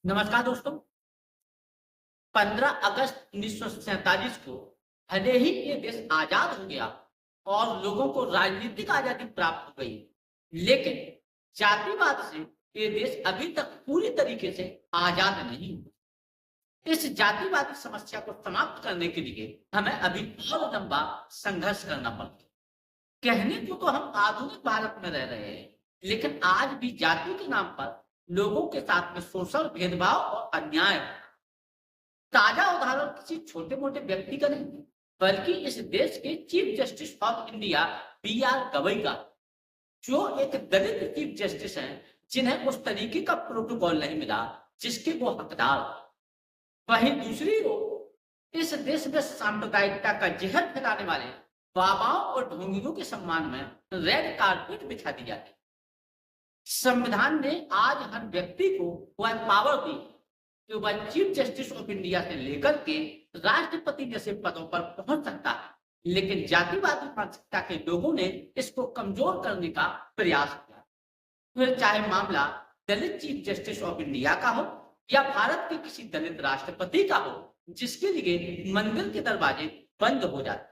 नमस्कार दोस्तों। 15 अगस्त 1947 को भले ही ये देश आजाद हो गया और लोगों को राजनीतिक आजादी प्राप्त हो गई, लेकिन जातिवाद से ये देश अभी तक पूरी तरीके से आजाद नहीं हुआ। इस जातिवादी समस्या को समाप्त करने के लिए हमें अभी और लंबा संघर्ष करना पड़ता। कहने को तो हम आधुनिक भारत में रह रहे हैं, लेकिन आज भी जाति के नाम पर लोगों के साथ में शोषण, भेदभाव और अन्याय है। ताजा उदाहरण किसी छोटे मोटे व्यक्ति का नहीं, बल्कि इस देश के chief justice of India B R. Gavai का, जो एक दलित चीफ जस्टिस हैं, जिन्हें उस तरीके का प्रोटोकॉल नहीं मिला जिसके वो हकदार। वहीं दूसरी ओर इस देश में सांप्रदायिकता का जहर फैलाने वाले बाबाओं और ढोंगियों के सम्मान में रेड कारपेट बिछा दी जाती। संविधान ने आज हर व्यक्ति को वह पावर दी कि वह चीफ जस्टिस ऑफ इंडिया से लेकर के राष्ट्रपति जैसे पदों पर पहुंच सकता है, लेकिन जातिवादी मानसिकता के लोगों ने इसको कमजोर करने का प्रयास किया। फिर चाहे मामला दलित चीफ जस्टिस ऑफ इंडिया का हो या भारत के किसी दलित राष्ट्रपति का हो, जिसके लिए मंदिर के दरवाजे बंद हो जाते।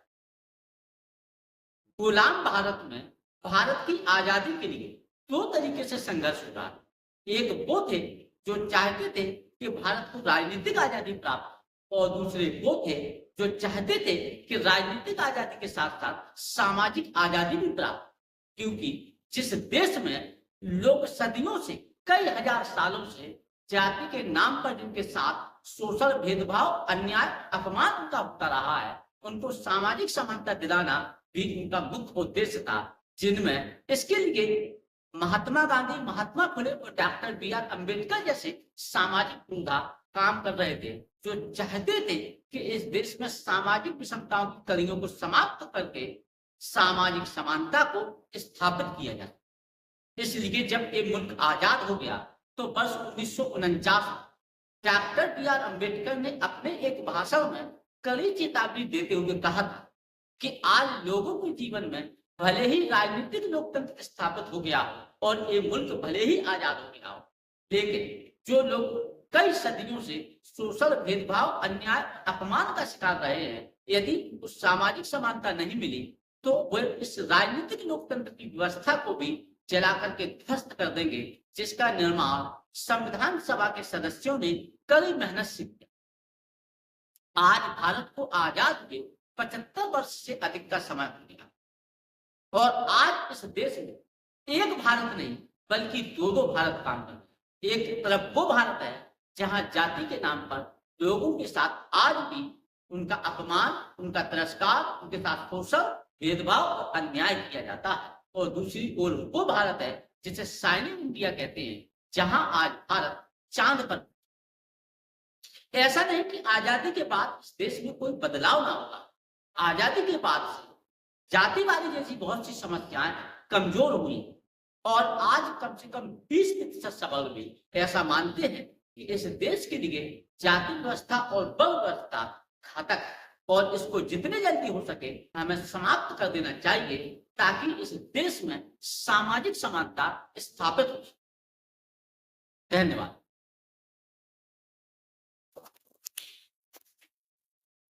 गुलाम भारत में भारत की आजादी के लिए दो तरीके से संघर्ष हुआ। एक वो थे जो चाहते थे कि भारत को राजनीतिक आजादी प्राप्त, और दूसरे वो थे जो चाहते थे कि राजनीतिक आजादी के साथ साथ सामाजिक आजादी भी प्राप्त। क्योंकि जिस देश में लोग सदियों से, कई हजार सालों से जाति के नाम पर जिनके साथ शोषण, भेदभाव, अन्याय, अपमान उनका होता रहा है, उनको सामाजिक समानता दिलाना भी उनका मुख्य उद्देश्य था। जिनमें इसके लिए महात्मा गांधी, महात्मा फुले और डॉक्टर बी.आर. अम्बेडकर जैसे सामाजिक पुंगा काम कर रहे थे, जो चाहते थे कि इस देश में सामाजिक विषमताओं की कड़ियों को समाप्त करके सामाजिक समानता को स्थापित किया जाए। इसलिए जब ये मुल्क आजाद हो गया तो वर्ष 1949 डॉक्टर बी.आर. अम्बेडकर ने अपने एक भाषण में कड़ी चेतावनी देते हुए कहा था कि आज लोगों के जीवन में भले ही राजनीतिक लोकतंत्र स्थापित हो गया हो और ये मुल्क भले ही आजाद हो गया हो, लेकिन जो लोग कई सदियों से शोषण, भेदभाव, अन्याय, अपमान का शिकार रहे हैं, यदि उस सामाजिक समानता नहीं मिली तो वे इस राजनीतिक लोकतंत्र की व्यवस्था को भी जला करके ध्वस्त कर देंगे, जिसका निर्माण संविधान सभा के सदस्यों ने कड़ी मेहनत से किया। आज भारत को आजाद हुए 75 वर्ष से अधिक का समय हो गया और आज इस देश में एक भारत नहीं बल्कि दो भारत काम कर रहे हैं। एक तरफ वो भारत है जहां जाति के नाम पर लोगों के साथ आज भी उनका अपमान, उनका तिरस्कार, उनके साथ शोषण, भेदभाव और अन्याय किया जाता है, और दूसरी ओर वो भारत है जिसे शाइनिंग इंडिया कहते हैं, जहां आज भारत चांद पर। ऐसा नहीं कि आजादी के बाद इस देश में कोई बदलाव ना होगा। आजादी के बाद से जातिवादी जैसी बहुत सी समस्याएं कमजोर हुई और आज कम से कम 20% सबल भी ऐसा मानते हैं कि इस देश के लिए जाति व्यवस्था और बल व्यवस्था घातक है और इसको जितने जल्दी हो सके हमें समाप्त कर देना चाहिए, ताकि इस देश में सामाजिक समानता स्थापित हो। धन्यवाद।